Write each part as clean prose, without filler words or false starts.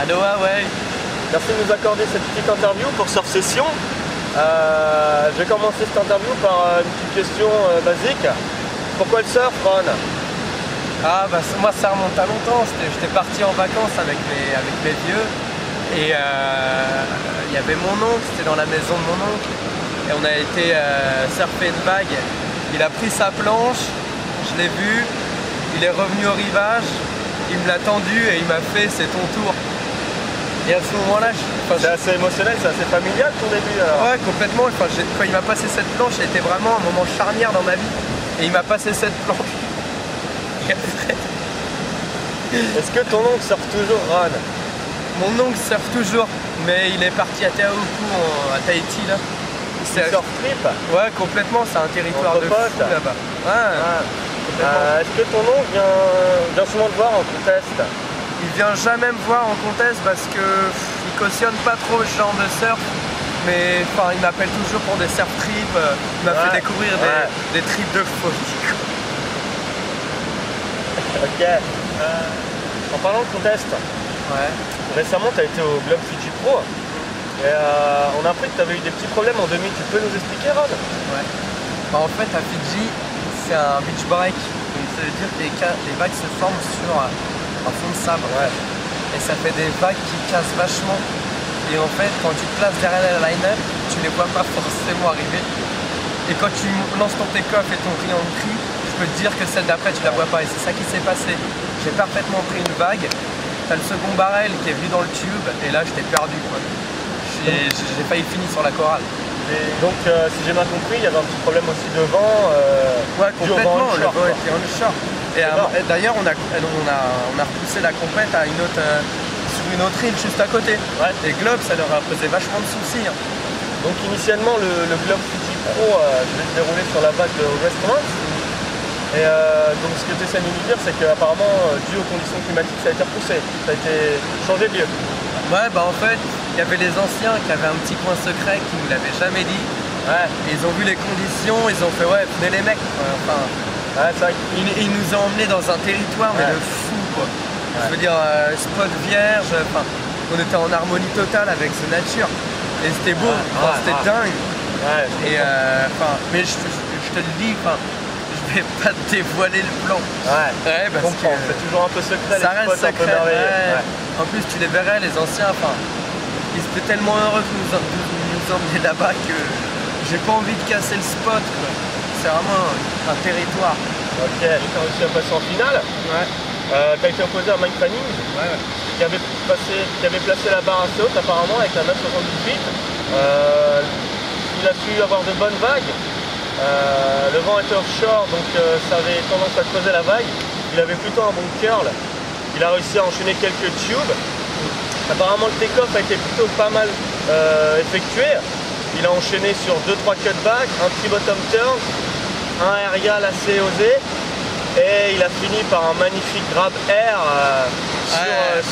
Aloha, ouais. Merci de nous accorder cette petite interview pour Surf Session. Je vais commencer cette interview par une petite question basique. Pourquoi le surf, Ron? Ah bah moi ça remonte à longtemps, j'étais parti en vacances avec mes vieux et il y avait mon oncle, c'était dans la maison de mon oncle et on a été surfer une vague. Il a pris sa planche, je l'ai vu, il est revenu au rivage, il me l'a tendu et il m'a fait c'est ton tour. Et à ce moment-là, c'est assez émotionnel, c'est assez familial ton début alors. Ouais, complètement. Quand il m'a passé cette planche, ça a été vraiment un moment charnière dans ma vie et il m'a passé cette planche. Est-ce que ton oncle surfe toujours, Ron? Mon oncle surfe toujours, mais il est parti à Teahuku, à Tahiti là. C'est surf trip? Ouais, complètement, c'est un territoire de fou là-bas. Ouais, est-ce que ton oncle vient souvent te voir en contest? Il vient jamais me voir en contest parce que il cautionne pas trop ce genre de surf. Mais enfin, il m'appelle toujours pour des surf trips. Il m'a fait découvrir des trips de folie. Ok. En parlant de contest, récemment tu as été au Globe Fiji Pro et on a appris que tu avais eu des petits problèmes en demi. Tu peux nous expliquer, Ron? Ouais. Bah, en fait, à Fidji, c'est un beach break. Donc ça veut dire que les vagues se forment sur un fond de sable. Et ça fait des vagues qui cassent vachement. Et en fait, quand tu te places derrière la line-up, tu les vois pas forcément arriver. Et quand tu lances ton take-off et ton re-entry, je peux te dire que celle d'après tu la vois pas. Et c'est ça qui s'est passé. J'ai parfaitement pris une vague. T'as le second barrel qui est venu dans le tube et là j'étais perdu. J'ai failli finir sur la chorale. Et donc si j'ai bien compris, il y avait un petit problème aussi de vent. Ouais, complètement, le vent était onshore. Et d'ailleurs on a repoussé la compète à sur une autre île juste à côté. Et Globe, ça leur a posé vachement de soucis. Donc initialement le Globe Fiji Pro devait se dérouler sur la vague de Restaurant. Et donc ce que tu essaies de nous dire, c'est qu'apparemment, dû aux conditions climatiques, ça a été repoussé, ça a été changé de lieu. Ouais, bah en fait, il y avait les anciens qui avaient un petit coin secret qui nous l'avaient jamais dit. Et ils ont vu les conditions, ils ont fait ouais, venez les mecs. Enfin, ils nous ont emmenés dans un territoire mais de fou quoi. Je veux dire, spot vierge, on était en harmonie totale avec The Nature. Et c'était beau, c'était dingue. Mais je te le dis, je vais pas te dévoiler le plan. Parce que c'est toujours un peu secret. Ça reste secret. En plus, tu les verrais, les anciens, ils étaient tellement heureux de nous emmener là-bas que j'ai pas envie de casser le spot. C'est vraiment un territoire. Ok, tu as réussi à passer en finale. Tu as été opposé à Mike Fanning, qui avait placé la barre assez haute apparemment avec la 9,78. Il a su avoir de bonnes vagues. Le vent était offshore, donc ça avait tendance à creuser la vague. Il avait plutôt un bon curl. Il a réussi à enchaîner quelques tubes. Apparemment le take-off a été plutôt pas mal effectué. Il a enchaîné sur 2-3 cutbacks, un petit bottom turn, un aerial assez osé. Et il a fini par un magnifique grab air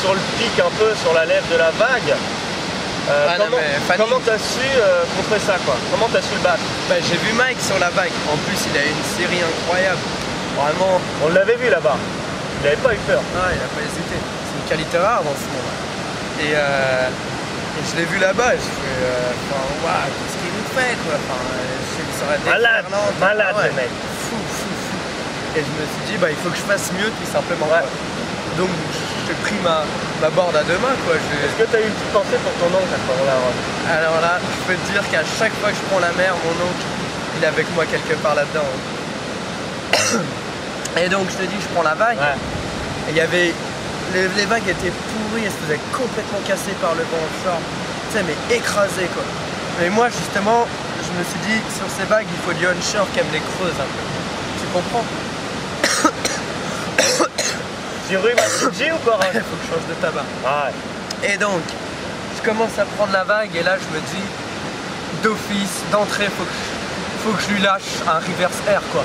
sur le pic un peu, sur la lèvre de la vague. Comment tu as su contrer ça quoi? Comment tu as su le battre? J'ai vu Mike sur la vague, en plus il a eu une série incroyable. Vraiment. On l'avait vu là-bas, il n'avait pas eu peur. Il n'a pas hésité, c'est une qualité rare dans ce moment. Et je l'ai vu là-bas et je fais qu'est-ce qu'il nous fait quoi? Malade le mec. Fou. Et je me suis dit il faut que je fasse mieux tout simplement. Donc j'ai pris ma board à deux mains quoi. Est-ce que tu as eu une petite pensée pour ton oncle à ce moment-là? Alors là, je peux te dire qu'à chaque fois que je prends la mer, mon oncle, il est avec moi quelque part là-dedans. Et donc je te dis, je prends la vague. Et il y avait les vagues étaient pourries, elles se faisaient complètement casser par le vent offshore. Tu sais, mais écrasées quoi. Mais moi justement, je me suis dit que sur ces vagues, il faut du onshore qui aime les creuses un peu. Tu comprends? Tu rhumes à Fidji ou pas? Il faut que je change de tabac. Et donc, je commence à prendre la vague et là je me dis, d'office, d'entrée, faut que je lui lâche un reverse air quoi.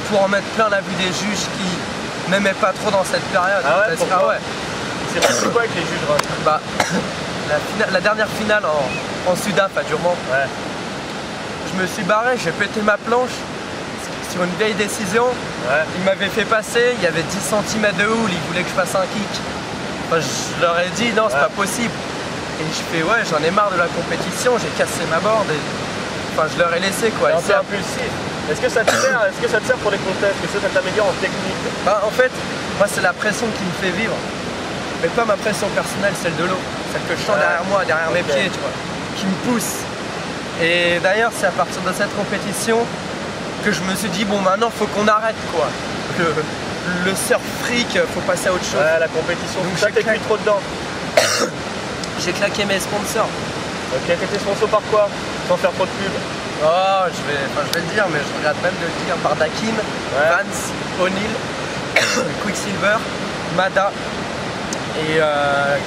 Pour en mettre plein la vue des juges qui m'aimaient pas trop dans cette période. C'est passé quoi avec les juges de Ron? La dernière finale en Sudaf à Durban. Je me suis barré, j'ai pété ma planche sur une vieille décision. Il m'avait fait passer, il y avait 10 cm de houle, il voulait que je fasse un kick. Enfin, je leur ai dit non, c'est pas possible. Et je fais ouais, j'en ai marre de la compétition, j'ai cassé ma board et enfin je leur ai laissé quoi. C'est un peu impulsif. Est-ce que ça te sert, pour les contests? Est-ce que ça t'améliore en technique? Bah en fait, moi c'est la pression qui me fait vivre. Mais pas ma pression personnelle, celle de l'eau. Celle que je sens derrière moi, derrière mes pieds, tu vois, qui me pousse. Et d'ailleurs c'est à partir de cette compétition que je me suis dit bon maintenant faut qu'on arrête quoi. Le surf freak, faut passer à autre chose. Ouais, la compétition, donc ça t'es plus trop dedans. J'ai claqué mes sponsors. Ok, t'étais sponsor par quoi? Sans faire trop de pub. Oh, je vais le dire, mais je regrette même de le dire, par Dakim, Vans, O'Neill, Quicksilver, Mada et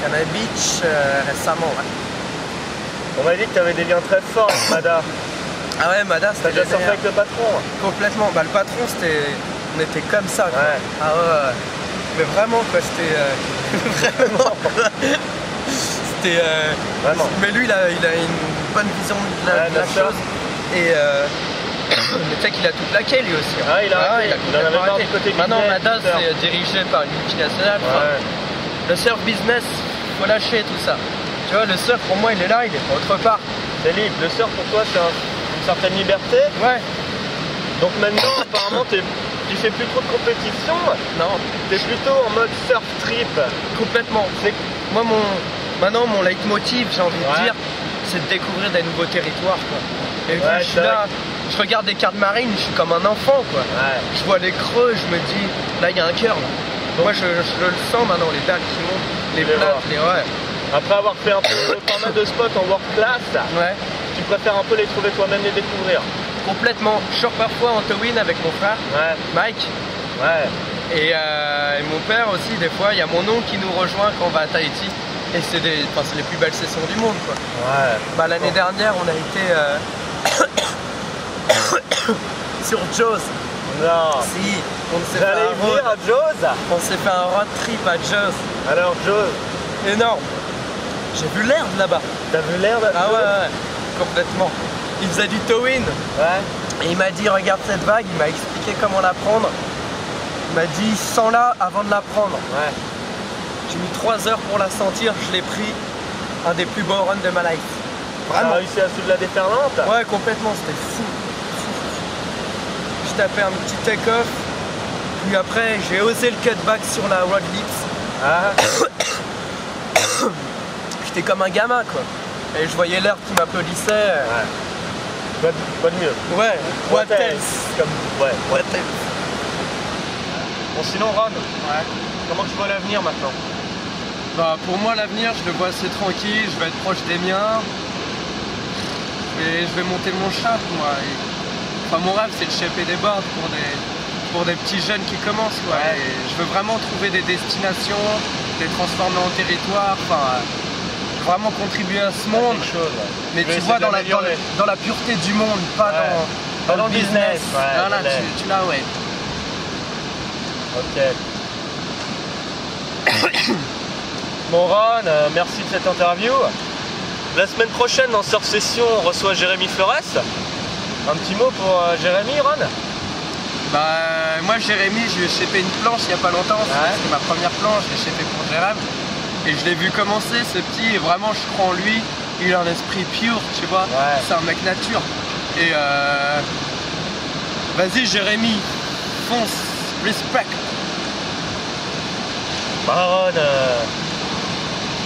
Canal Beach récemment. Ouais. On m'a dit que tu avais des liens très forts avec Mada. Ah ouais, Mada, c'était déjà surfé avec le patron? Complètement. Bah, le patron, on était comme ça. Quoi. Ouais. Ah ouais. Mais vraiment, quoi, c'était vraiment. C'était. Vraiment. Mais lui, il a une bonne vision de la chose. Et le mec, il a tout plaqué lui aussi. Ah, il a complètement arrêté. Maintenant, Mada, c'est dirigé par une multinationale. Ouais. Le surf business, faut lâcher tout ça. Tu vois, le surf pour moi, il est là, il est pas autre part. C'est libre. Le surf pour toi, c'est une certaine liberté. Ouais. Donc maintenant, apparemment, tu fais plus trop de compétition. Non. Tu es plutôt en mode surf trip. Complètement. Moi, maintenant, mon leitmotiv, j'ai envie de dire, c'est de découvrir des nouveaux territoires. Quoi. Et vu que je suis là, je regarde des cartes marines, je suis comme un enfant. Quoi. Ouais. Je vois les creux, je me dis, là, il y a un cœur. Moi, je le sens maintenant, les dalles qui montent, les plates, Après avoir fait un peu pas mal de spots en world class, tu préfères un peu les trouver toi-même, les découvrir? Complètement. Je sors parfois en towing avec mon frère, Mike. Ouais. Et mon père aussi, des fois, il y a mon oncle qui nous rejoint quand on va à Tahiti. Et c'est les plus belles sessions du monde, quoi. Ouais. Bah, l'année dernière, on a été sur Jaws. Non. Si, on s'est fait venir à Jaws. On s'est fait un road trip à Jaws. Alors Jaws, énorme. J'ai vu l'herbe là-bas. T'as vu l'herbe? Ah ouais, complètement. Il faisait du towing. Ouais. Et il m'a dit regarde cette vague, il m'a expliqué comment la prendre. Il m'a dit sens-la avant de la prendre. Ouais. J'ai mis 3 heures pour la sentir, je l'ai pris. Un des plus beaux runs de ma life. Vraiment. T'as réussi à suivre la déferlante? Ouais, complètement, c'était fou. Je tapais un petit take-off. Puis après, j'ai osé le cutback sur la Rod Lips. Ah. J'étais comme un gamin, quoi. Et je voyais l'herbe qui m'applaudissait. Ouais. Quoi de mieux? Ouais, what else? What else? Bon, sinon, Ron, comment tu vois l'avenir maintenant? Bah, pour moi, l'avenir, je le vois assez tranquille. Je vais être proche des miens. Je vais monter mon shop, moi. Enfin, mon rêve, c'est de shaper des boards pour des petits jeunes qui commencent, quoi. Et je veux vraiment trouver des destinations, les transformer en territoire, enfin, vraiment contribuer à ce monde. Mais tu vois, dans la pureté du monde, pas dans le business. Voilà, tu l'as, ouais. Ok. Bon Ron, merci de cette interview. La semaine prochaine, dans Surf Session, on reçoit Jérémy Flores. Un petit mot pour Jérémy, Ron? Bah, moi, Jérémy, je lui ai shapé une planche il n'y a pas longtemps. C'était ma première planche, je l'ai shapé pour Jérémy. Et je l'ai vu commencer, ce petit, et vraiment, je crois en lui. Il a un esprit pur, tu vois. C'est un mec nature. Et vas-y, Jérémy, fonce, respect. Bah, Ron,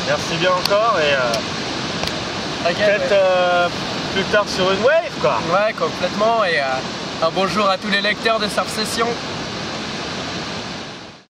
merci bien encore et peut-être plus tard sur une wave, quoi. Ouais, complètement. Et un bonjour à tous les lecteurs de Surf Session.